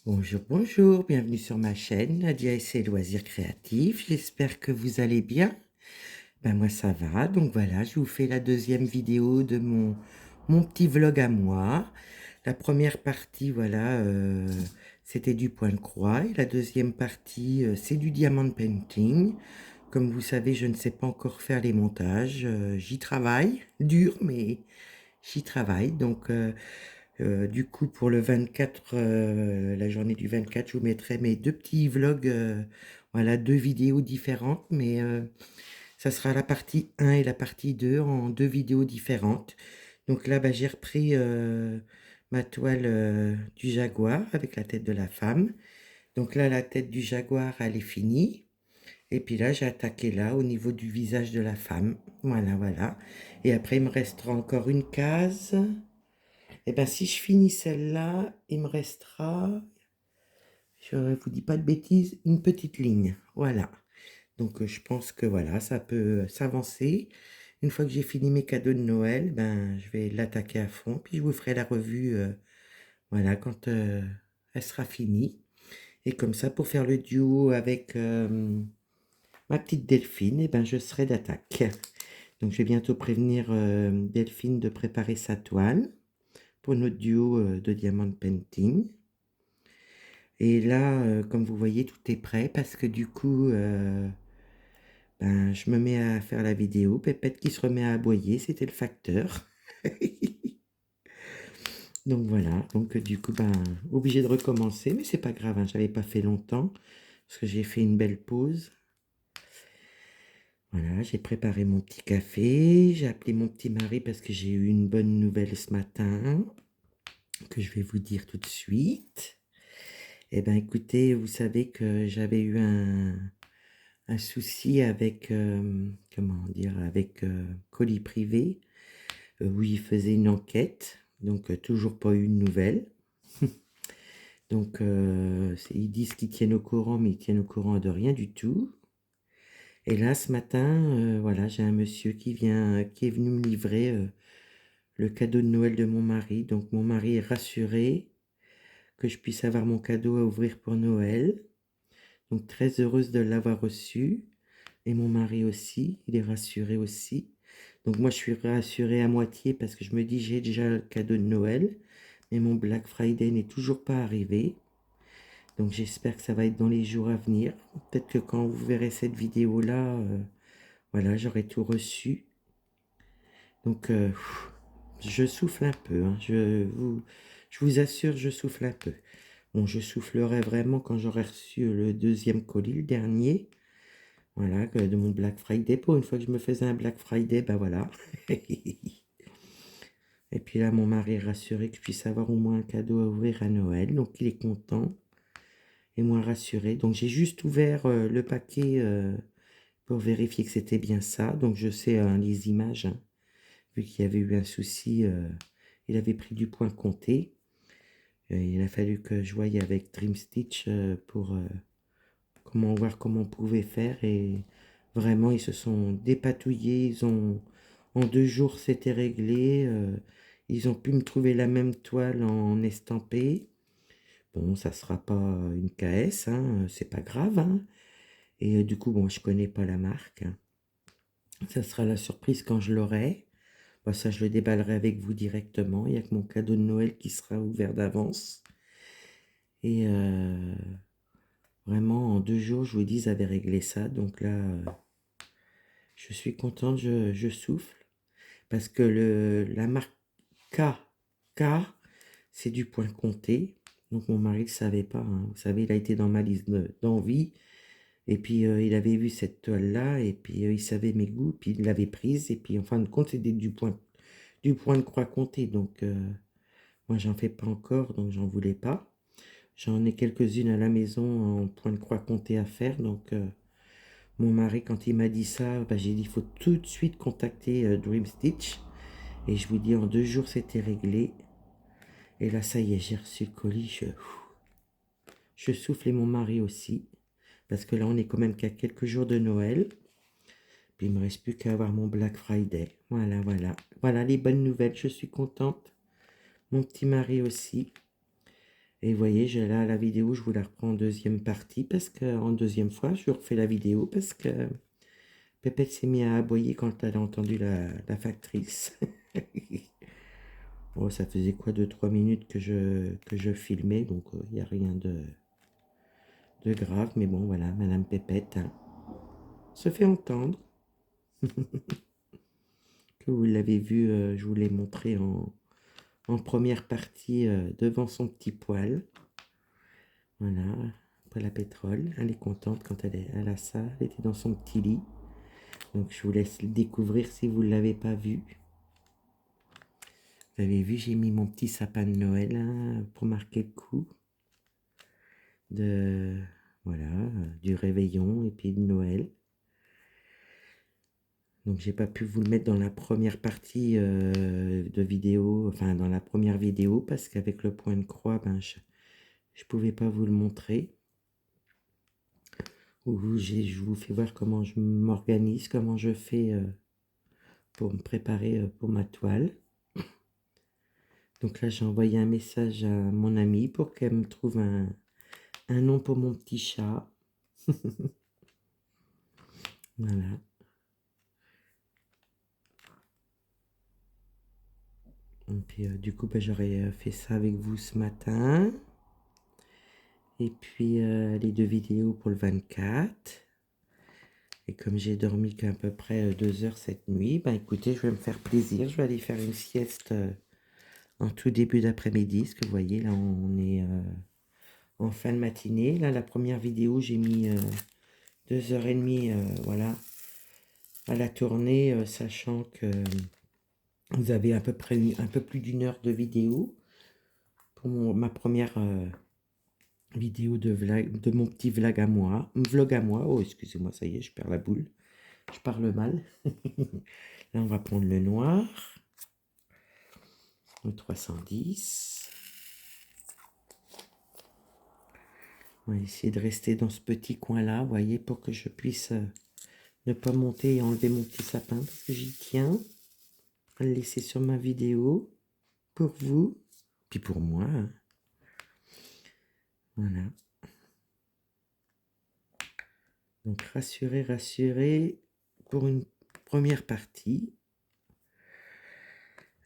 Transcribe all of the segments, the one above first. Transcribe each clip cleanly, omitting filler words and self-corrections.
Bonjour, bonjour, bienvenue sur ma chaîne, Nadia et ses loisirs créatifs. J'espère que vous allez bien. Ben moi ça va, donc voilà, je vous fais la deuxième vidéo de mon petit vlog à moi. La première partie, voilà, c'était du point de croix et la deuxième partie, c'est du diamond painting. Comme vous savez, je ne sais pas encore faire les montages, j'y travaille, dur, mais j'y travaille. Donc, du coup, pour le 24, la journée du 24, je vous mettrai mes deux petits vlogs, voilà, deux vidéos différentes, mais ça sera la partie 1 et la partie 2 en deux vidéos différentes. Donc là, bah, j'ai repris ma toile du jaguar avec la tête de la femme. Donc là, la tête du jaguar, elle est finie. Et puis là, j'ai attaqué là, au niveau du visage de la femme. Voilà, voilà. Et après, il me restera encore une case. Et ben si je finis celle-là, il me restera, je ne vous dis pas de bêtises, une petite ligne. Voilà. Donc je pense que voilà, ça peut s'avancer. Une fois que j'ai fini mes cadeaux de Noël, ben je vais l'attaquer à fond. Puis je vous ferai la revue, voilà, quand elle sera finie. Et comme ça, pour faire le duo avec ma petite Delphine, et ben je serai d'attaque. Donc je vais bientôt prévenir Delphine de préparer sa toile pour notre duo de diamond painting. Et là, comme vous voyez, tout est prêt parce que du coup, ben, je me mets à faire la vidéo. Pépette qui se remet à aboyer, c'était le facteur. Donc voilà, donc du coup, ben, obligé de recommencer, mais c'est pas grave, hein, j'avais pas fait longtemps parce que j'ai fait une belle pause. Voilà, j'ai préparé mon petit café, j'ai appelé mon petit mari parce que j'ai eu une bonne nouvelle ce matin que je vais vous dire tout de suite. Eh ben écoutez, vous savez que j'avais eu un souci avec, comment dire, avec Colis Privé, où il faisait une enquête, donc toujours pas eu de nouvelles. Donc ils disent qu'ils tiennent au courant, mais ils tiennent au courant de rien du tout. Et là, ce matin, voilà, j'ai un monsieur qui est venu me livrer le cadeau de Noël de mon mari. Donc mon mari est rassuré que je puisse avoir mon cadeau à ouvrir pour Noël. Donc très heureuse de l'avoir reçu. Et mon mari aussi, il est rassuré aussi. Donc moi, je suis rassurée à moitié parce que je me dis, j'ai déjà le cadeau de Noël, mais mon Black Friday n'est toujours pas arrivé. Donc j'espère que ça va être dans les jours à venir. Peut-être que quand vous verrez cette vidéo-là, voilà, j'aurai tout reçu. Donc je souffle un peu, hein. Je vous assure, je souffle un peu. Bon, je soufflerai vraiment quand j'aurai reçu le deuxième colis, le dernier. Voilà, de mon Black Friday. Pour une fois que je me faisais un Black Friday, ben voilà. Et puis là, mon mari est rassuré que je puisse avoir au moins un cadeau à ouvrir à Noël. Donc il est content et moi rassuré. Donc j'ai juste ouvert le paquet pour vérifier que c'était bien ça. Donc je sais les images, hein, vu qu'il y avait eu un souci, il avait pris du point compté. Il a fallu que je voie avec Dream Stitch pour comment voir comment on pouvait faire. Et vraiment, ils se sont dépatouillés. En 2 jours, c'était réglé. Ils ont pu me trouver la même toile en estampé. Bon, ça sera pas une KS, hein, c'est pas grave, hein. Et du coup, bon, je connais pas la marque, hein. Ça sera la surprise quand je l'aurai. Bah, ça, je le déballerai avec vous directement. Il n'y a que mon cadeau de Noël qui sera ouvert d'avance. Et vraiment, en 2 jours, je vous dis, ils avaient réglé ça. Donc là, je suis contente, je souffle. Parce que la marque K, K, c'est du point compté. Donc mon mari ne le savait pas, hein. Vous savez, il a été dans ma liste d'envie. Et puis il avait vu cette toile-là. Et puis il savait mes goûts. Puis il l'avait prise. Et puis en fin de compte, c'était du point de croix compté. Donc moi, j'en fais pas encore. Donc j'en voulais pas. J'en ai quelques-unes à la maison en point de croix compté à faire. Donc mon mari, quand il m'a dit ça, bah, j'ai dit, il faut tout de suite contacter Dream Stitch. Et je vous dis, en 2 jours, c'était réglé. Et là, ça y est, j'ai reçu le colis. Je souffle et mon mari aussi. Parce que là, on est quand même qu'à quelques jours de Noël. Puis il me reste plus qu'à avoir mon Black Friday. Voilà, voilà. Voilà les bonnes nouvelles. Je suis contente. Mon petit mari aussi. Et vous voyez, là, la vidéo, je vous la reprends en deuxième partie, parce que, en deuxième fois, je refais la vidéo, parce que Pépette s'est mis à aboyer quand elle a entendu la factrice. Oh, ça faisait quoi, 2-3 minutes que je filmais, donc il n'y a rien de grave, mais bon, voilà, Madame Pépette hein, se fait entendre. Que vous l'avez vu, je vous l'ai montré en première partie devant son petit poêle. Voilà, poêle à pétrole. Elle est contente quand elle a ça. Elle était dans son petit lit. Donc je vous laisse le découvrir si vous ne l'avez pas vu. Vous avez vu, j'ai mis mon petit sapin de Noël hein, pour marquer le coup. Voilà, du réveillon et puis de Noël. Donc j'ai pas pu vous le mettre dans la première partie de vidéo, enfin dans la première vidéo, parce qu'avec le point de croix, ben, je pouvais pas vous le montrer. Je vous fais voir comment je m'organise, comment je fais pour me préparer pour ma toile. Donc là j'ai envoyé un message à mon amie pour qu'elle me trouve un nom pour mon petit chat. Voilà. Et puis du coup, ben, j'aurais fait ça avec vous ce matin. Et puis les 2 vidéos pour le 24. Et comme j'ai dormi qu'à peu près 2 heures cette nuit, ben écoutez, je vais me faire plaisir. Je vais aller faire une sieste en tout début d'après-midi. Parce que vous voyez, là, on est en fin de matinée. Là, la première vidéo, j'ai mis 2h30, voilà, à la tournée, sachant que vous avez à peu près un peu plus d'une heure de vidéo pour ma première vidéo de mon petit vlog à moi. Oh, excusez-moi, ça y est, je perds la boule. Je parle mal. Là, on va prendre le noir. Le 310. On va essayer de rester dans ce petit coin-là, vous voyez, pour que je puisse ne pas monter et enlever mon petit sapin, parce que j'y tiens. À le laisser sur ma vidéo, pour vous, puis pour moi. Hein. Voilà. Donc, rassurez, pour une première partie.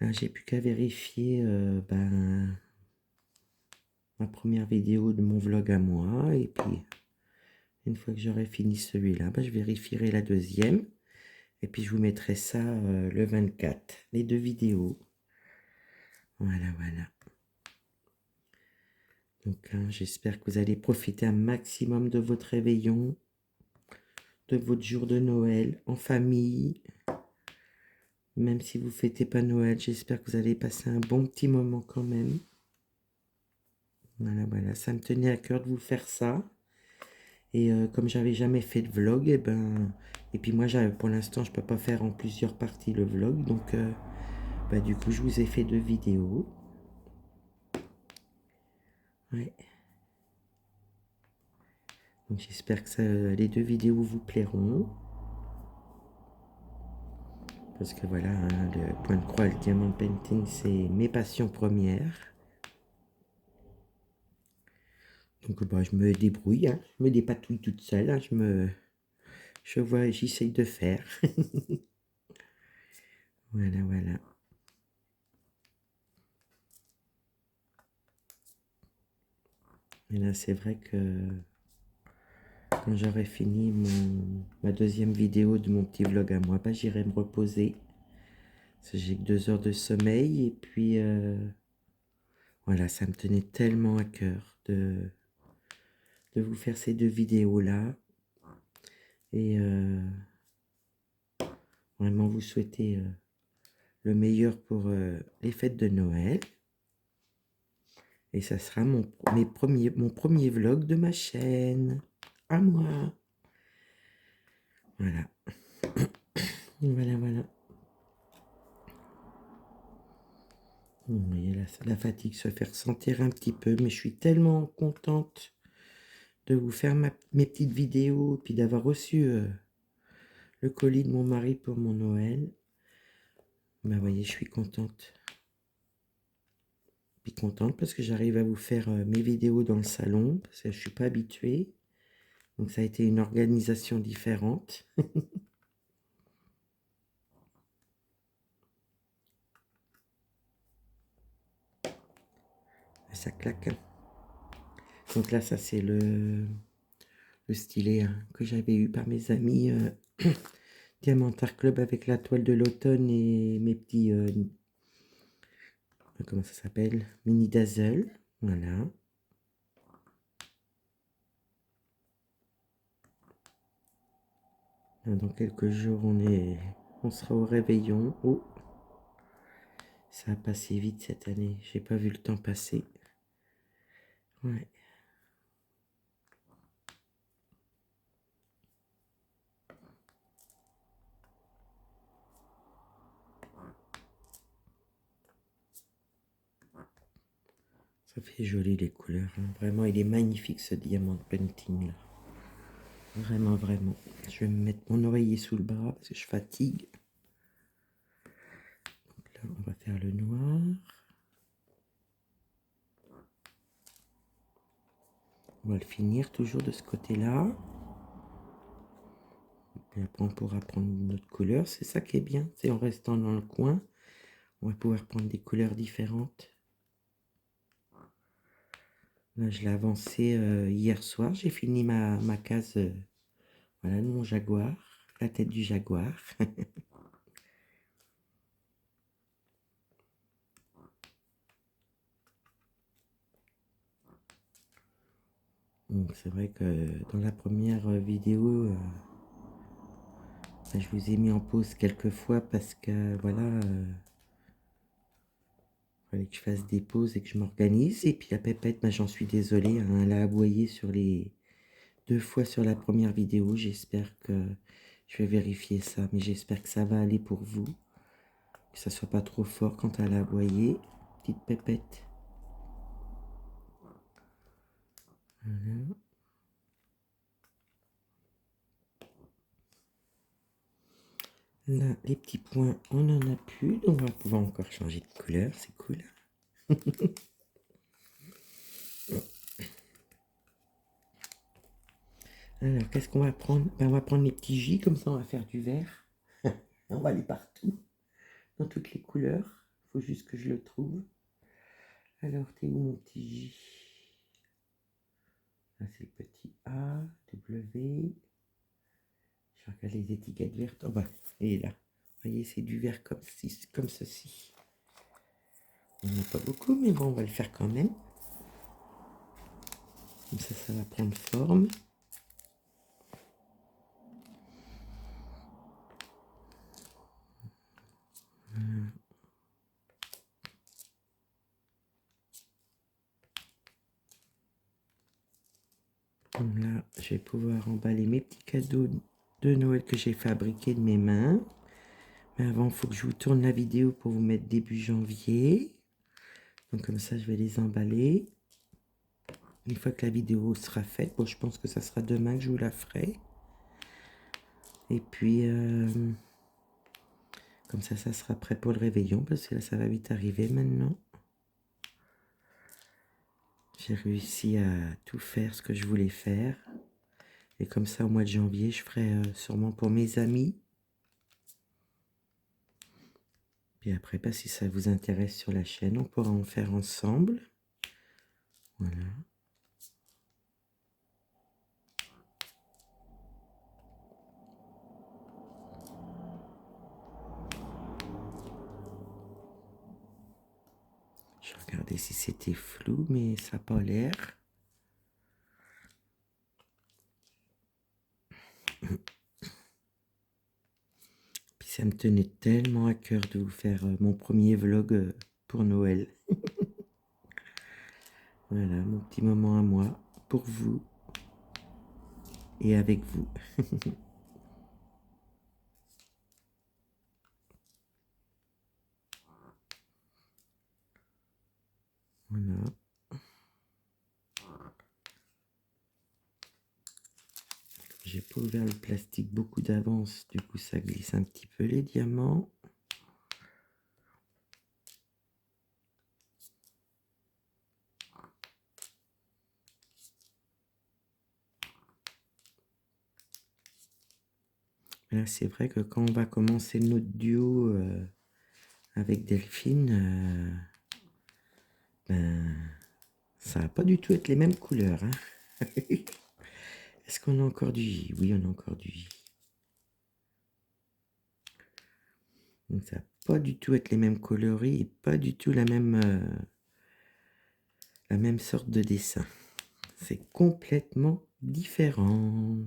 J'ai plus qu'à vérifier ma première vidéo de mon vlog à moi. Et puis, une fois que j'aurai fini celui-là, je vérifierai la deuxième. Et puis, je vous mettrai ça le 24, les 2 vidéos. Voilà, voilà. Donc, j'espère que vous allez profiter un maximum de votre réveillon, de votre jour de Noël, en famille. Même si vous ne fêtez pas Noël, j'espère que vous allez passer un bon petit moment quand même. Voilà, voilà, ça me tenait à cœur de vous faire ça. Et comme j'avais jamais fait de vlog, et puis moi, pour l'instant, je peux pas faire en plusieurs parties le vlog. Donc, du coup, je vous ai fait 2 vidéos. Ouais. Donc, j'espère que les 2 vidéos vous plairont. Parce que voilà, hein, le point de croix et le diamant painting, c'est mes passions premières. Donc, je me débrouille, hein, je me dépatouille toute seule. Hein, j'essaye de faire. Voilà, voilà. Et là, c'est vrai que quand j'aurai fini ma deuxième vidéo de mon petit vlog à moi, j'irai me reposer. Parce que j'ai que 2 heures de sommeil. Et puis, voilà, ça me tenait tellement à cœur de vous faire ces 2 vidéos-là. Et vraiment vous souhaiter le meilleur pour les fêtes de Noël. Et ça sera mon premier vlog de ma chaîne. À moi. Voilà. Voilà, voilà. Vous voyez, la fatigue se fait ressentir un petit peu, mais je suis tellement contente de vous faire mes petites vidéos, puis d'avoir reçu le colis de mon mari pour mon Noël. Vous voyez, je suis contente. suis contente parce que j'arrive à vous faire mes vidéos dans le salon, parce que je ne suis pas habituée. Donc ça a été une organisation différente. Ça claque. Donc là, ça c'est le stylet que j'avais eu par mes amis Diamantart Club avec la toile de l'automne et mes petits... comment ça s'appelle? Mini Dazzle. Voilà. Dans quelques jours, on sera au réveillon. Oh, ça a passé vite cette année. J'ai pas vu le temps passer. Ouais. Ça fait joli les couleurs. Vraiment, il est magnifique ce diamant painting là. Vraiment, vraiment. Je vais me mettre mon oreiller sous le bras parce que je fatigue. Donc là, on va faire le noir. On va le finir toujours de ce côté-là. Et après, on pourra prendre une autre couleur. C'est ça qui est bien. C'est en restant dans le coin, on va pouvoir prendre des couleurs différentes. Là, je l'ai avancé hier soir. J'ai fini ma case. Voilà, mon jaguar. La tête du jaguar. Donc, c'est vrai que dans la première vidéo, je vous ai mis en pause quelques fois parce que voilà, fallait que je fasse des pauses et que je m'organise. Et puis la pépette, j'en suis désolée, hein, elle a aboyé sur les 2 fois sur la première vidéo. J'espère que je vais vérifier ça, mais j'espère que ça va aller pour vous, que ça soit pas trop fort quand elle a aboyé. Petite pépette. Voilà. Là, les petits points, on n'en a plus, donc on va pouvoir encore changer de couleur, c'est cool. Alors, qu'est-ce qu'on va prendre? On va prendre les petits J, comme ça on va faire du vert. On va aller partout, dans toutes les couleurs. Il faut juste que je le trouve. Alors, t'es où mon petit J? Là, c'est le petit A, W. Je regarde les étiquettes vertes. Oh, bah, il est là. Vous voyez, c'est du vert comme ceci. On n'a pas beaucoup, mais bon, on va le faire quand même. Comme ça va prendre forme. Là, je vais pouvoir emballer mes petits cadeaux de Noël que j'ai fabriqués de mes mains. Mais avant, il faut que je vous tourne la vidéo pour vous mettre début janvier. Donc comme ça, je vais les emballer. Une fois que la vidéo sera faite, bon, je pense que ça sera demain que je vous la ferai. Et puis, comme ça sera prêt pour le réveillon, parce que là, ça va vite arriver maintenant. J'ai réussi à tout faire ce que je voulais faire. Et comme ça, au mois de janvier, je ferai sûrement pour mes amis. Puis après, si ça vous intéresse sur la chaîne, on pourra en faire ensemble. Voilà. Je regardais si c'était flou, mais ça n'a pas l'air. Puis ça me tenait tellement à cœur de vous faire mon premier vlog pour Noël. Voilà, mon petit moment à moi, pour vous et avec vous. Voilà. J'ai pas ouvert le plastique beaucoup d'avance, du coup ça glisse un petit peu les diamants. Là, c'est vrai que quand on va commencer notre duo avec Delphine, ben, ça va pas du tout être les mêmes couleurs, hein. Est-ce qu'on a encore du J? Oui, on a encore du J. Donc ça va pas du tout être les mêmes coloris et pas du tout la même sorte de dessin. C'est complètement différent.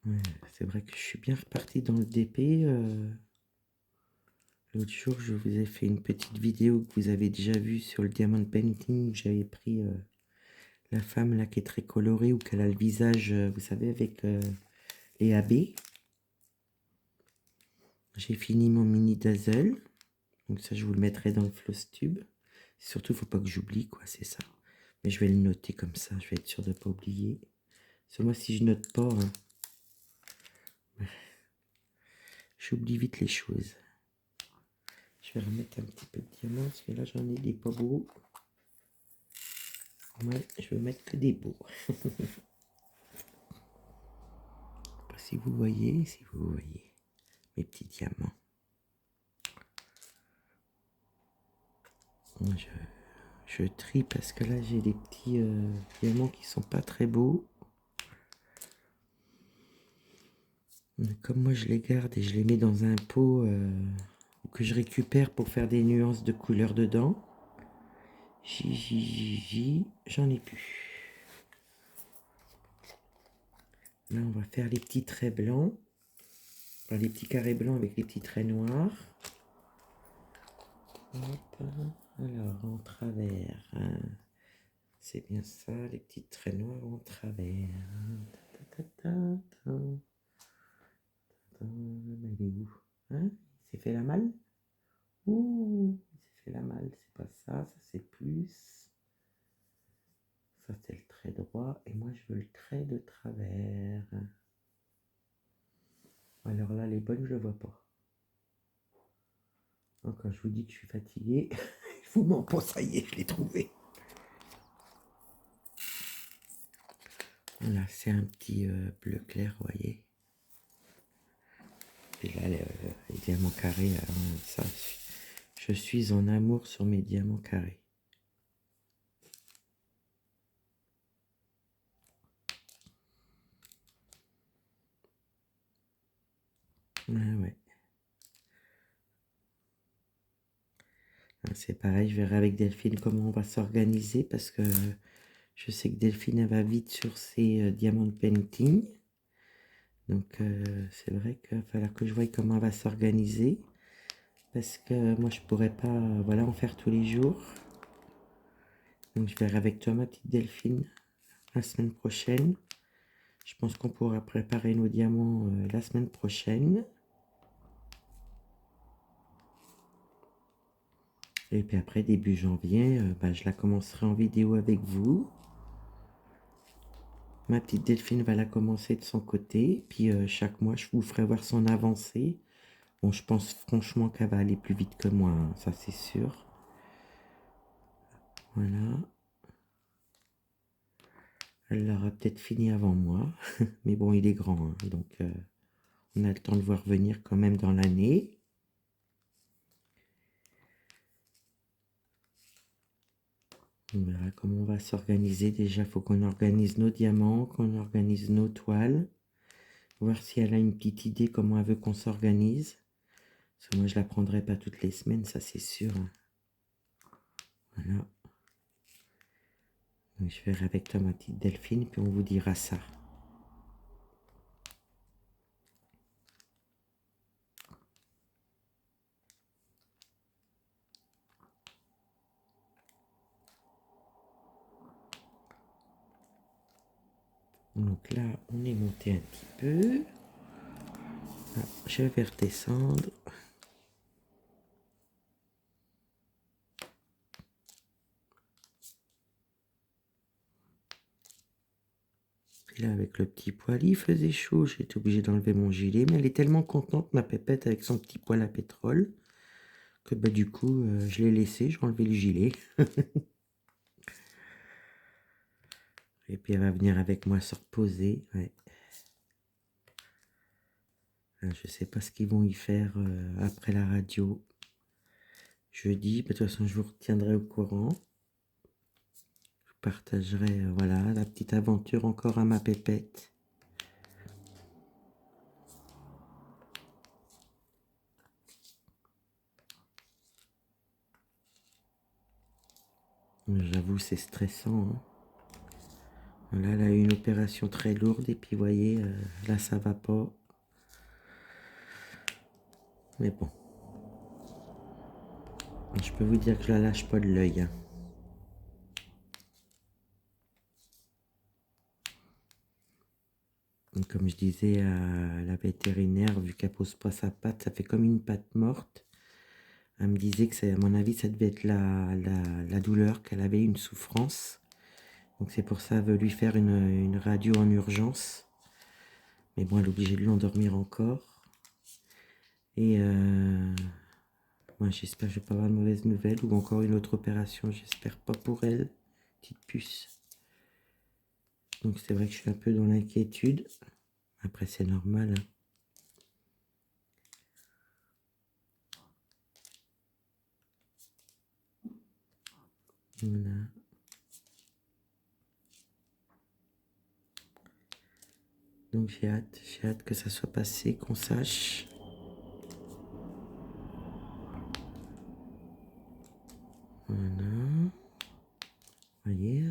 Ouais, c'est vrai que je suis bien reparti dans le DP. L'autre jour, je vous ai fait une petite vidéo que vous avez déjà vue sur le diamond painting où j'avais pris la femme là qui est très colorée ou qu'elle a le visage, vous savez, avec les AB. J'ai fini mon mini dazzle. Donc ça, je vous le mettrai dans le Flosstube. Surtout, faut pas que j'oublie, quoi, c'est ça. Mais je vais le noter comme ça, je vais être sûr de ne pas oublier. Parce que moi, si je note pas, hein, j'oublie vite les choses. Je vais remettre un petit peu de diamant, parce que là, j'en ai des pas beaux. Ouais, je vais mettre que des beaux. Si vous voyez mes petits diamants. Je trie parce que là, j'ai des petits diamants qui sont pas très beaux. Comme moi, je les garde et je les mets dans un pot que je récupère pour faire des nuances de couleurs dedans. J'en ai plus. Là, on va faire les petits traits blancs. Enfin, les petits carrés blancs avec les petits traits noirs. Hop. Alors, en travers. Hein. C'est bien ça, les petits traits noirs en travers. Elle est où? Hein? Il s'est fait la malle? Ouh, il s'est fait la malle. C'est pas ça, ça c'est plus. Ça c'est le trait droit. Et moi je veux le trait de travers. Alors là, les bonnes, je ne vois pas. Donc, quand je vous dis que je suis fatigué, il faut m'en pas, ça y est, je l'ai trouvé. Voilà, c'est un petit bleu clair, vous voyez. Et là, les diamants carrés, ça, je suis en amour sur mes diamants carrés. Ouais. C'est pareil, je verrai avec Delphine comment on va s'organiser parce que je sais que Delphine elle va vite sur ses diamants painting. Donc c'est vrai qu'il va falloir que je voie comment elle va s'organiser. Parce que moi je pourrais pas voilà, en faire tous les jours. Donc je verrai avec toi ma petite Delphine la semaine prochaine. Je pense qu'on pourra préparer nos diamants la semaine prochaine. Et puis après début janvier, je la commencerai en vidéo avec vous. Ma petite Delphine va la commencer de son côté. Puis chaque mois, je vous ferai voir son avancée. Bon, je pense franchement qu'elle va aller plus vite que moi, hein, ça c'est sûr. Voilà. Elle l'aura peut-être fini avant moi. Mais bon, il est grand, hein, donc on a le temps de voir venir quand même dans l'année. On verra comment on va s'organiser. Déjà, il faut qu'on organise nos diamants, qu'on organise nos toiles. Voir si elle a une petite idée comment elle veut qu'on s'organise. Parce que moi, je la prendrai pas toutes les semaines, ça c'est sûr. Voilà. Donc, je verrai avec toi ma petite Delphine, puis on vous dira ça. Donc là, on est monté un petit peu. Ah, je vais redescendre. Et là, avec le petit poêle, il faisait chaud. J'ai été obligée d'enlever mon gilet. Mais elle est tellement contente, ma pépette, avec son petit poêle à pétrole, que bah, du coup, je l'ai laissé. J'ai enlevé le gilet. Et puis, elle va venir avec moi se reposer. Ouais. Je sais pas ce qu'ils vont y faire après la radio. Jeudi, bah, de toute façon, je vous retiendrai au courant. Je partagerai, voilà, la petite aventure encore à ma pépette. J'avoue, c'est stressant, hein. Là, elle a eu une opération très lourde et puis, vous voyez, là, ça va pas. Mais bon. Je peux vous dire que je la lâche pas de l'œil, hein. Donc, comme je disais à la vétérinaire, vu qu'elle pose pas sa patte, ça fait comme une patte morte. Elle me disait que, à mon avis, ça devait être la douleur, qu'elle avait une souffrance. Donc c'est pour ça, elle veut lui faire une radio en urgence. Mais bon, elle est obligée de l'endormir encore. Et moi, j'espère que je vais pas avoir de mauvaises nouvelles ou encore une autre opération. J'espère pas pour elle, petite puce. Donc c'est vrai que je suis un peu dans l'inquiétude. Après, c'est normal, hein. Voilà. Donc j'ai hâte que ça soit passé, qu'on sache. Voilà. Vous voyez,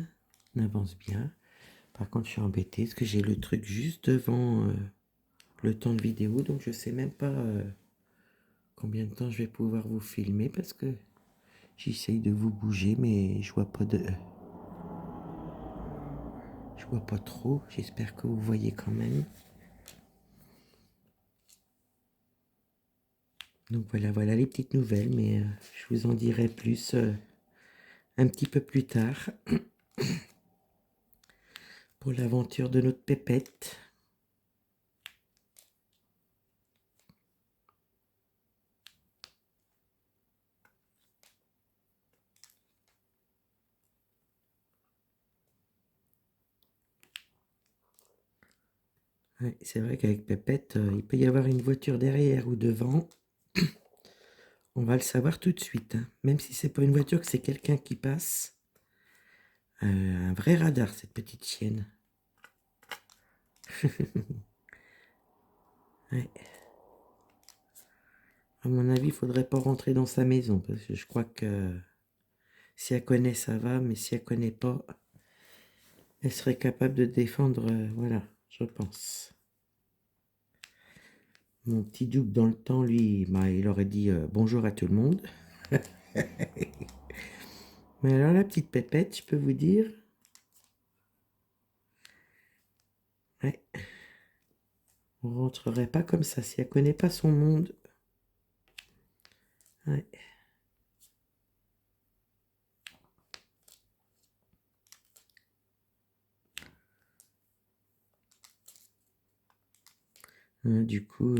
on avance bien. Par contre, je suis embêtée parce que j'ai le truc juste devant le temps de vidéo. Donc je sais même pas combien de temps je vais pouvoir vous filmer parce que j'essaye de vous bouger, mais je vois pas de... Je vois pas trop. J'espère que vous voyez quand même. Donc voilà les petites nouvelles, mais je vous en dirai plus un petit peu plus tard pour l'aventure de notre pépette. Ouais, c'est vrai qu'avec Pépette, il peut y avoir une voiture derrière ou devant. On va le savoir tout de suite, hein. Même si c'est pas une voiture, que c'est quelqu'un qui passe. Un vrai radar, cette petite chienne. Ouais. À mon avis, il faudrait pas rentrer dans sa maison, parce que je crois que si elle connaît, ça va, mais si elle connaît pas, elle serait capable de défendre, voilà, je pense. Mon petit double dans le temps, lui, bah, il aurait dit bonjour à tout le monde. Mais alors la petite pépette, je peux vous dire, ouais, on rentrerait pas comme ça si elle connaît pas son monde. Ouais. Du coup,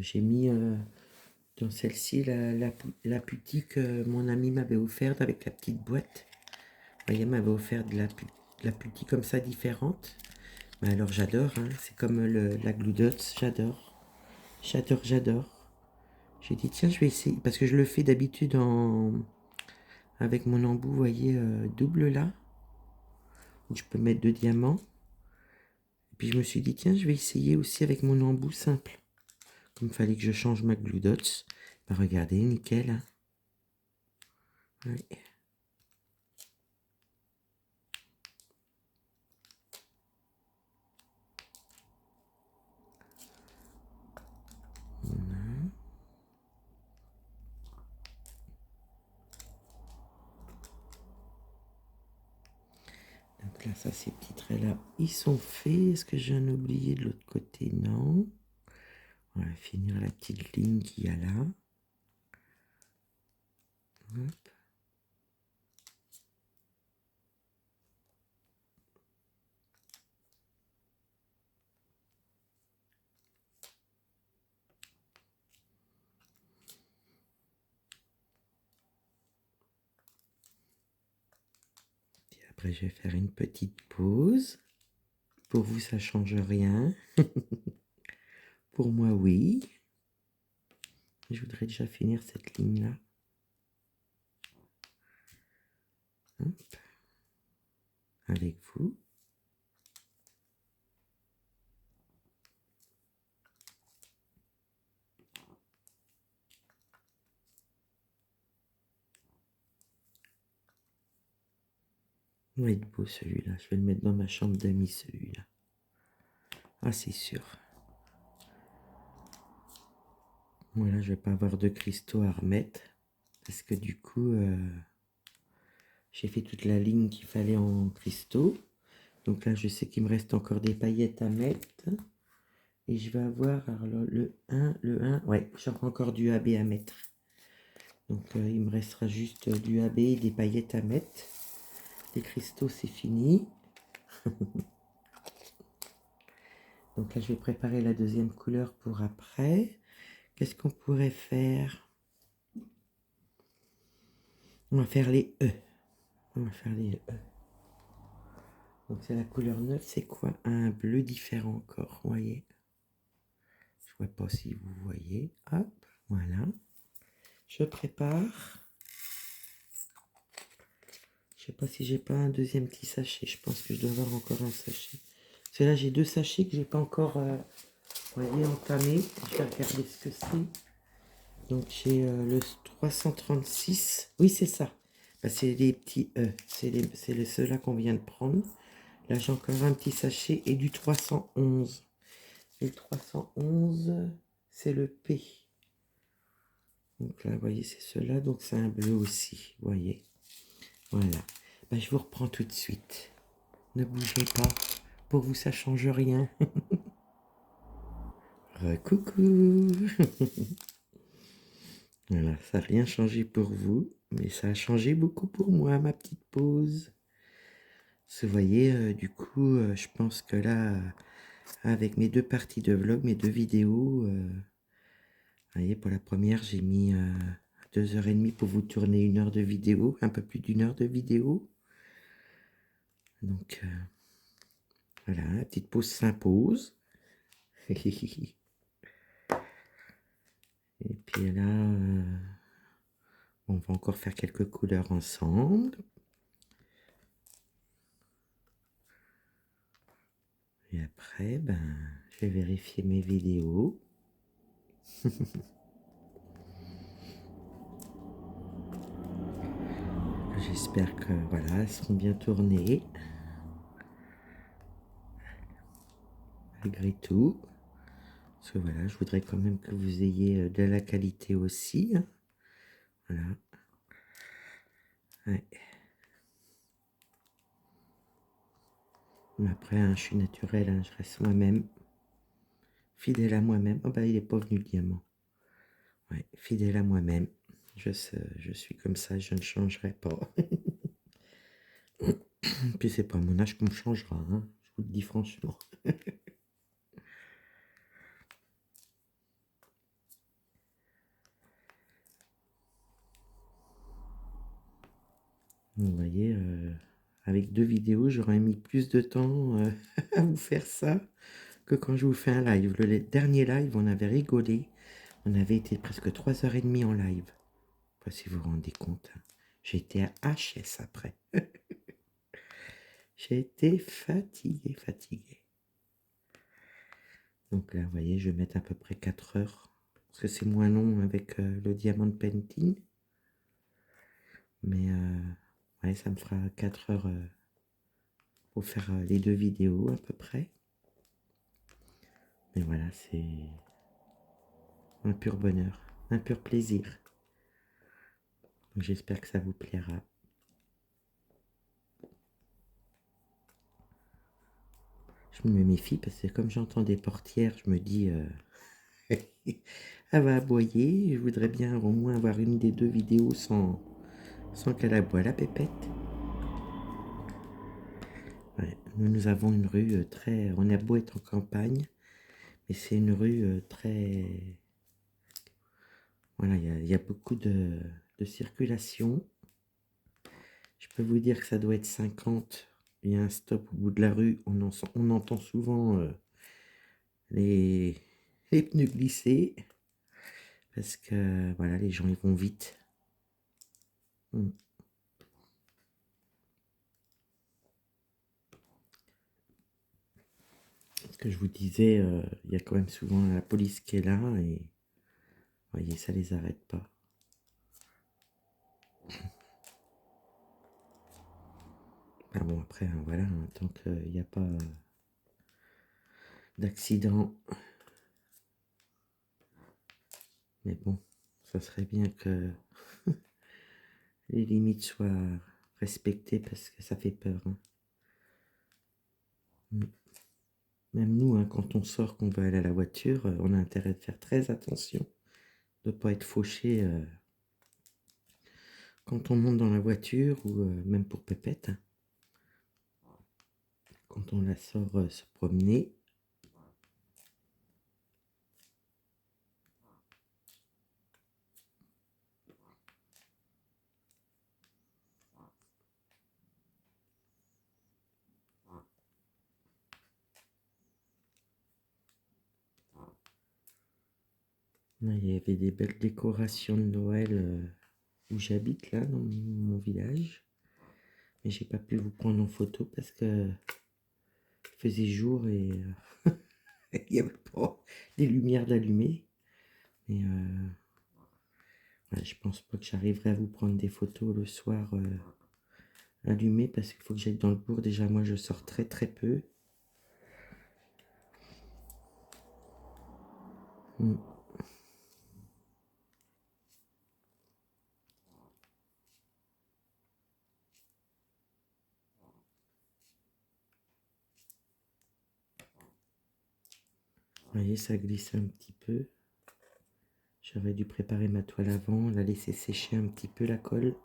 j'ai mis dans celle-ci la putie que mon ami m'avait offerte avec la petite boîte. Vous voyez, elle m'avait offert de la putie comme ça différente. Mais alors j'adore, hein. C'est comme la Glue Dots, j'adore. J'adore, j'adore. J'ai dit tiens, je vais essayer, parce que je le fais d'habitude avec mon embout, vous voyez, double là, où je peux mettre 2 diamants. Et puis je me suis dit tiens, je vais essayer aussi avec mon embout simple. Comme il fallait que je change ma Glue Dots. Bah regardez, nickel, hein. Ouais. Donc là, ça, ces petits traits-là, ils sont faits. Est-ce que j'en ai oublié de l'autre côté? Non. On va finir la petite ligne qu'il y a là. Hop. vrai, je vais faire une petite pause. Pour vous, ça change rien. Pour moi, oui. Je voudrais déjà finir cette ligne-là. Hop. Avec vous. Il va être beau celui-là. Je vais le mettre dans ma chambre d'amis, celui-là. Ah, c'est sûr. Voilà, je vais pas avoir de cristaux à remettre. Parce que du coup, j'ai fait toute la ligne qu'il fallait en cristaux. Donc là, je sais qu'il me reste encore des paillettes à mettre. Et je vais avoir alors, le 1, ouais, j'aurai encore du AB à mettre. Donc il me restera juste du AB et des paillettes à mettre. Les cristaux, c'est fini. Donc là, je vais préparer la deuxième couleur pour après. Qu'est-ce qu'on pourrait faire? On va faire les E. On va faire les E. Donc c'est la couleur 9, c'est quoi? Un bleu différent encore, vous voyez? Je vois pas si vous voyez. Hop, voilà. Je prépare. Je sais pas si j'ai pas un deuxième petit sachet. Je pense que je dois avoir encore un sachet. Parce que là, j'ai 2 sachets que j'ai pas encore voyez, entamé. Je vais regarder ce que c'est. Donc j'ai le 336. Oui, c'est ça. Bah, c'est les petits E. C'est ceux-là qu'on vient de prendre. Là, j'ai encore un petit sachet et du 311. Et le 311, c'est le P. Donc là, vous voyez, c'est ceux-là. Donc c'est un bleu aussi, vous voyez. Voilà. Bah, je vous reprends tout de suite. Ne bougez pas. Pour vous, ça change rien. Coucou. Voilà, ça n'a rien changé pour vous, mais ça a changé beaucoup pour moi, ma petite pause. Vous voyez, du coup, je pense que là, avec mes 2 parties de vlog, mes 2 vidéos, vous voyez, pour la première, j'ai mis 2h30 pour vous tourner 1 heure de vidéo, un peu plus d'1 heure de vidéo. Donc, voilà, la petite pause s'impose. Et puis là, on va encore faire quelques couleurs ensemble. Et après, ben, je vais vérifier mes vidéos. J'espère que, voilà, elles seront bien tournées. Malgré tout. Parce que voilà, je voudrais quand même que vous ayez de la qualité aussi. Hein. Voilà. Ouais. Mais après, hein, je suis naturelle, hein, je reste moi-même. Fidèle à moi-même. Oh bah, il n'est pas venu le diamant. Ouais, fidèle à moi-même. Je suis comme ça, je ne changerai pas. Puis c'est pas mon âge qu'on me changera, hein, je vous le dis franchement. Vous voyez, avec 2 vidéos, j'aurais mis plus de temps à vous faire ça que quand je vous fais un live. Le dernier live, on avait rigolé. On avait été presque 3h30 en live. Je sais pas si vous vous rendez compte. Hein. J'ai été à HS après. J'ai été fatigué. Donc là, vous voyez, je vais mettre à peu près 4 heures. Parce que c'est moins long avec le diamant painting. Mais ouais, ça me fera 4 heures pour faire les 2 vidéos à peu près. Mais voilà, c'est un pur bonheur, un pur plaisir. J'espère que ça vous plaira. Je me méfie parce que comme j'entends des portières, je me dis elle va aboyer. Je voudrais bien au moins avoir une des 2 vidéos sans qu'elle aboie la pépette. Ouais, nous avons une rue très... On a beau être en campagne, mais c'est une rue très... Voilà, il y a beaucoup de circulation. Je peux vous dire que ça doit être 50. Il y a un stop au bout de la rue. On entend souvent les, les pneus glisser. Parce que voilà, les gens ils vont vite. Mm. Ce que je vous disais, il y a quand même souvent la police qui est là et vous voyez, ça les arrête pas. Ah bon, après, hein, voilà, hein, tant qu'il n'y a pas d'accident. Mais bon, ça serait bien que les limites soient respectées parce que ça fait peur. Hein. Mm. Même nous, hein, quand on sort, qu'on veut aller à la voiture, on a intérêt de faire très attention, de ne pas être fauché quand on monte dans la voiture ou même pour Pépette, hein, quand on la sort se promener. Là, il y avait des belles décorations de Noël où j'habite, là, dans mon village. Mais j'ai pas pu vous prendre en photo parce que il faisait jour et il n'y avait pas des lumières d'allumées. Mais ouais, je pense pas que j'arriverai à vous prendre des photos le soir allumées parce qu'il faut que j'aille dans le bourg. Déjà, moi, je sors très très peu. Mm. Vous voyez, ça glisse un petit peu. J'aurais dû préparer ma toile avant, la laisser sécher un petit peu la colle.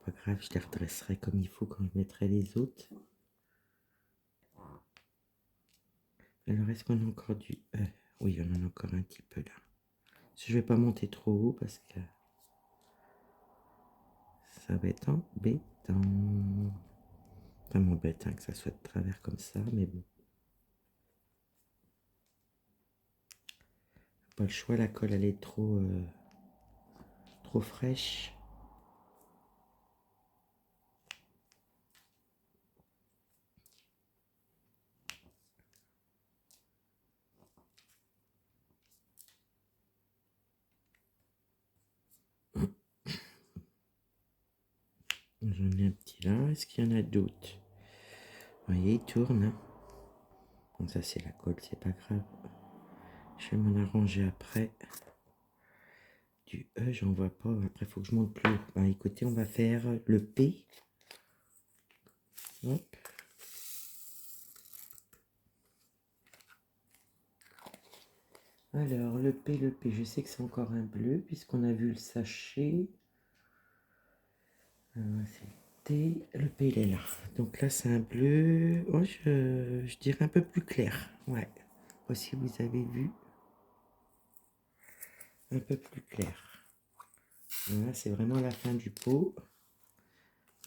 Pas grave, je les redresserai comme il faut quand je mettrai les autres. Alors, est-ce qu'on a encore du... oui, on en a encore un petit peu là. Je vais pas monter trop haut parce que ça va être embêtant. Ça m'embête hein, que ça soit de travers comme ça, mais bon. Pas le choix, la colle elle est trop fraîche. J'en ai un petit là. Est-ce qu'il y en a d'autres? Vous voyez, il tourne. Hein. Bon, ça c'est la colle, c'est pas grave. Je vais m'en arranger après. Du E, j'en vois pas. Après, il faut que je monte plus haut. Bah, écoutez, on va faire le P. Hop. Alors, le P, je sais que c'est encore un bleu, puisqu'on a vu le sachet. C'était le P, il est là. Donc là, c'est un bleu, oh, je dirais un peu plus clair. Ouais, voici, vous avez vu, un peu plus clair. Là, c'est vraiment la fin du pot.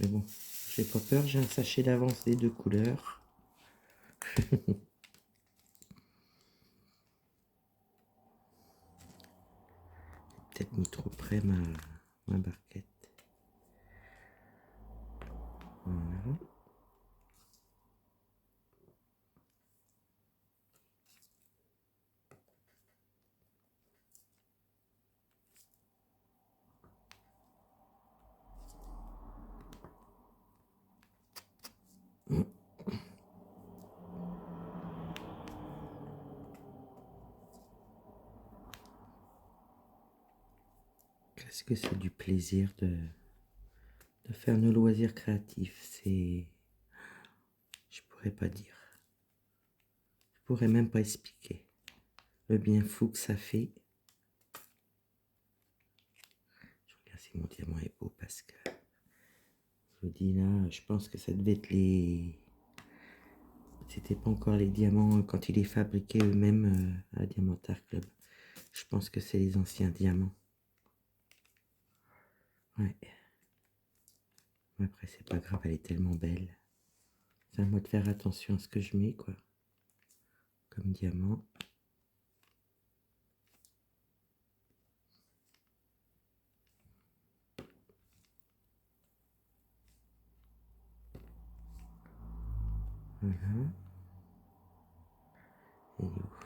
Mais bon, j'ai pas peur, j'ai un sachet d'avance des deux couleurs. Peut-être mis trop près ma barquette. Voilà. Qu'est-ce que c'est du plaisir de faire nos loisirs créatifs? C'est... Je pourrais pas dire. Je pourrais même pas expliquer le bien fou que ça fait. Je regarde si mon diamant est beau parce que je vous dis là, je pense que ça devait être les... C'était pas encore les diamants quand ils les fabriquaient eux-mêmes à Diamantart Club. Je pense que c'est les anciens diamants. Ouais. Après, c'est pas grave, elle est tellement belle. C'est à moi de faire attention à ce que je mets, quoi. Comme diamant. Voilà. Et ouf.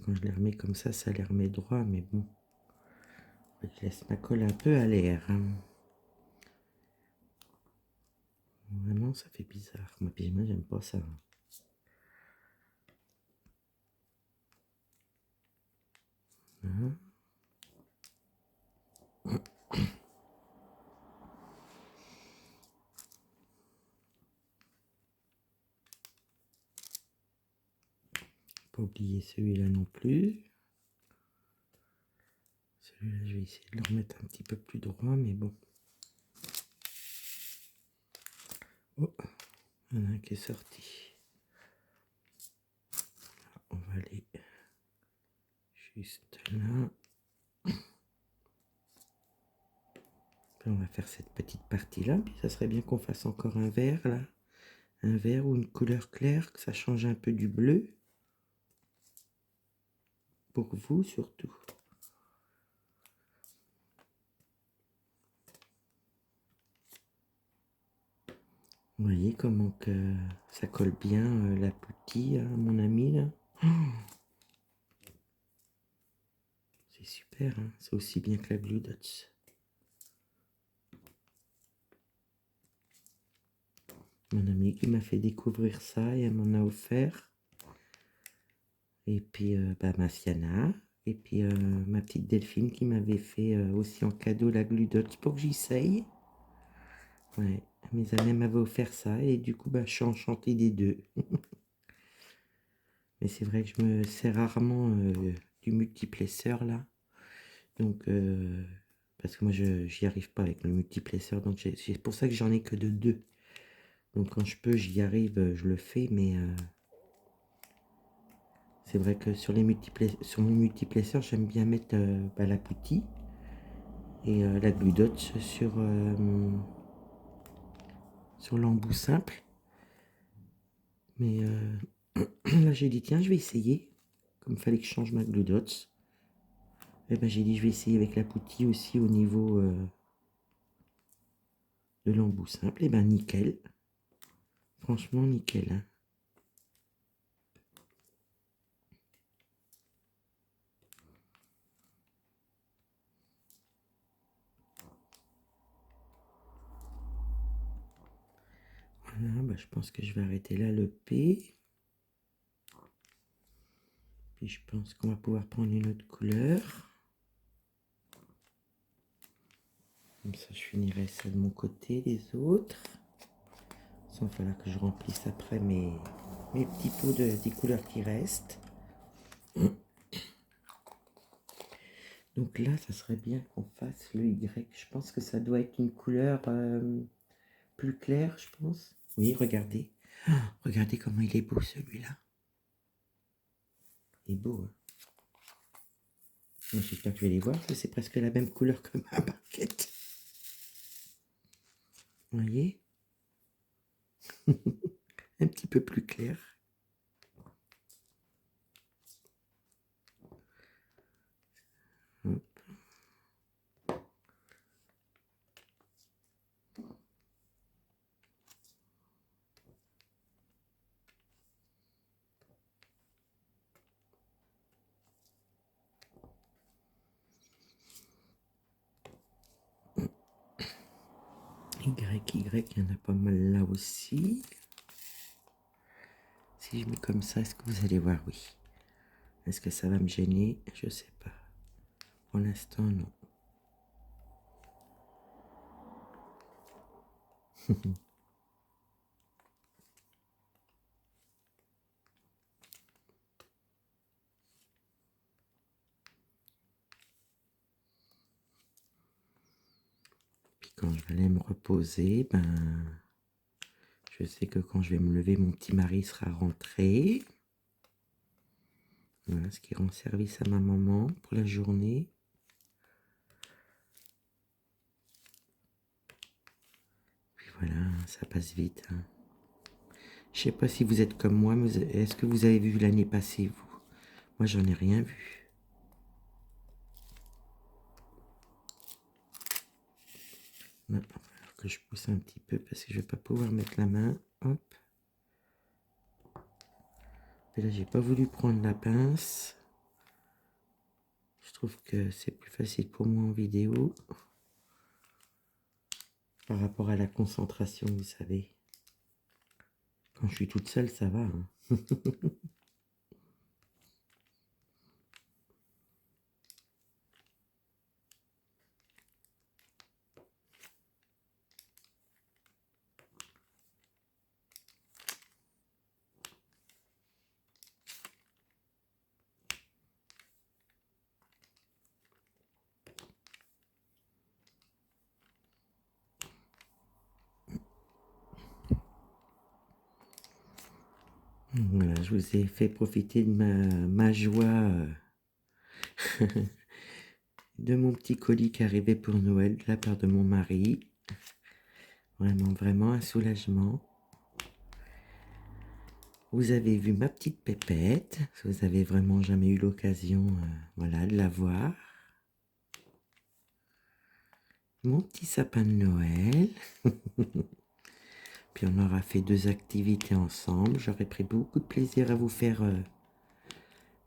Quand je les remets comme ça les remet droit, mais bon. Je laisse ma colle un peu à l'air. Hein. Vraiment, ça fait bizarre. Moi, j'aime pas ça. Hein. Pas oublier celui-là non plus. Celui-là, je vais essayer de le remettre un petit peu plus droit, mais bon. Oh, il y en a un qui est sorti. On va aller juste là. Puis on va faire cette petite partie-là. Puis ça serait bien qu'on fasse encore un vert, là. Un vert ou une couleur claire, que ça change un peu du bleu. Pour vous, surtout. Vous voyez comment que ça colle bien la petite à mon ami là. Oh, c'est super, hein, c'est aussi bien que la Glue Dots. Mon ami qui m'a fait découvrir ça et elle m'en a offert. Et puis ma Siana. Et puis ma petite Delphine qui m'avait fait aussi en cadeau la Glue Dots pour que j'essaye. Ouais, mes amis m'avaient offert ça et du coup je suis enchantée des deux. Mais c'est vrai que je me sers rarement du multiplesseur là. Donc, parce que moi j'y arrive pas avec le multiplesseur. Donc c'est pour ça que j'en ai que de 2. Donc quand je peux, j'y arrive, je le fais. Mais c'est vrai que sur mon multiplesseur, j'aime bien mettre la putty et la glue dot sur l'embout simple. Mais là j'ai dit tiens je vais essayer. Comme il fallait que je change ma glue dots. Et ben j'ai dit je vais essayer avec la putty aussi au niveau de l'embout simple. Et ben nickel. Franchement nickel. Hein. Voilà, je pense que je vais arrêter là le P. Puis je pense qu'on va pouvoir prendre une autre couleur. Comme ça, je finirai ça de mon côté, les autres. Il va falloir que je remplisse après mes petits pots des couleurs qui restent. Donc là, ça serait bien qu'on fasse le Y. Je pense que ça doit être une couleur plus claire, je pense. Oui, regardez. Oh, regardez comment il est beau, celui-là. Il est beau, hein. J'espère que je vais les voir, parce que c'est presque la même couleur que ma barquette. Vous voyez? Un petit peu plus clair. Hop. Y, il y en a pas mal là aussi. Si je mets comme ça, est-ce que vous allez voir? Oui. Est-ce que ça va me gêner? Je sais pas. Pour l'instant, non. quand je vais aller me reposer, ben, je sais que quand je vais me lever, mon petit mari sera rentré. Voilà, ce qui rend service à ma maman pour la journée. Puis voilà, ça passe vite, hein. Je sais pas si vous êtes comme moi, mais est-ce que vous avez vu l'année passée, vous? Moi, j'en ai rien vu. Non, il va falloir que je pousse un petit peu parce que je vais pas pouvoir mettre la main. Hop. Et là, j'ai pas voulu prendre la pince. Je trouve que c'est plus facile pour moi en vidéo. Par rapport à la concentration, vous savez. Quand je suis toute seule, ça va, hein. Voilà, je vous ai fait profiter de ma joie de mon petit colis qui arrivait pour Noël de la part de mon mari. Vraiment, vraiment un soulagement. Vous avez vu ma petite pépette. Vous avez vraiment jamais eu l'occasion voilà, de la voir. Mon petit sapin de Noël. Puis on aura fait 2 activités ensemble. J'aurais pris beaucoup de plaisir à vous faire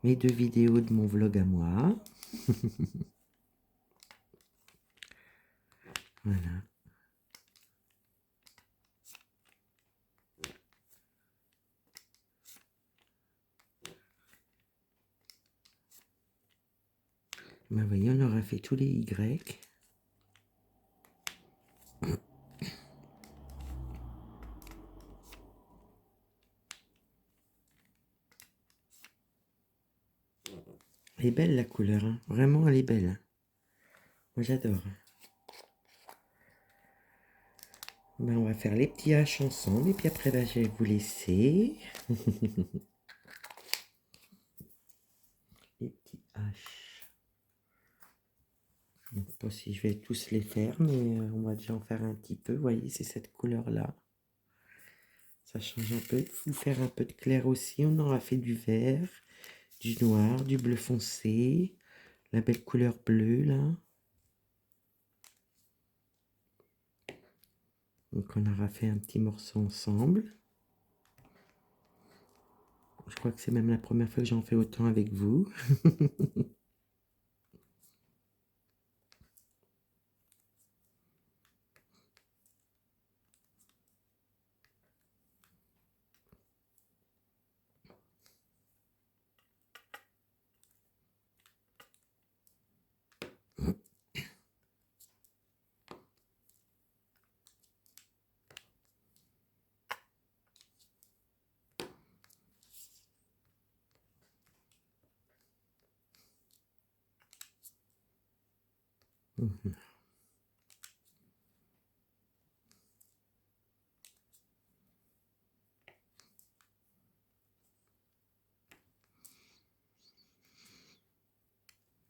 mes 2 vidéos de mon vlog à moi. Voilà. Ben, vous voyez, on aura fait tous les Y. Elle est belle la couleur, hein. Vraiment elle est belle, hein. Moi j'adore. Ben, on va faire les petits H ensemble et puis après ben, je vais vous laisser. Les petits H. Je ne sais pas si je vais tous les faire, mais on va déjà en faire un petit peu. Vous voyez, c'est cette couleur-là. Ça change un peu. Vous faire un peu de clair aussi. On aura fait du vert, du noir, du bleu foncé. La belle couleur bleue, là. Donc on aura fait un petit morceau ensemble. Je crois que c'est même la première fois que j'en fais autant avec vous.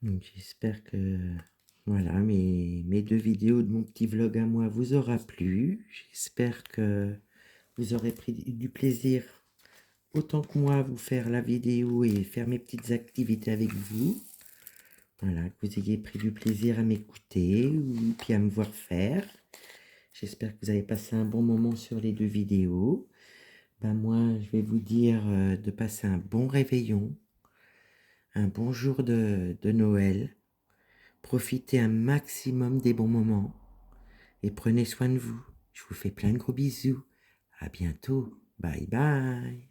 Donc j'espère que voilà, mes 2 vidéos de mon petit vlog à moi vous aura plu. J'espère que vous aurez pris du plaisir autant que moi à vous faire la vidéo et faire mes petites activités avec vous. Voilà, que vous ayez pris du plaisir à m'écouter ou puis à me voir faire. J'espère que vous avez passé un bon moment sur les 2 vidéos. Ben moi, je vais vous dire de passer un bon réveillon, un bon jour de Noël. Profitez un maximum des bons moments et prenez soin de vous. Je vous fais plein de gros bisous. À bientôt. Bye bye.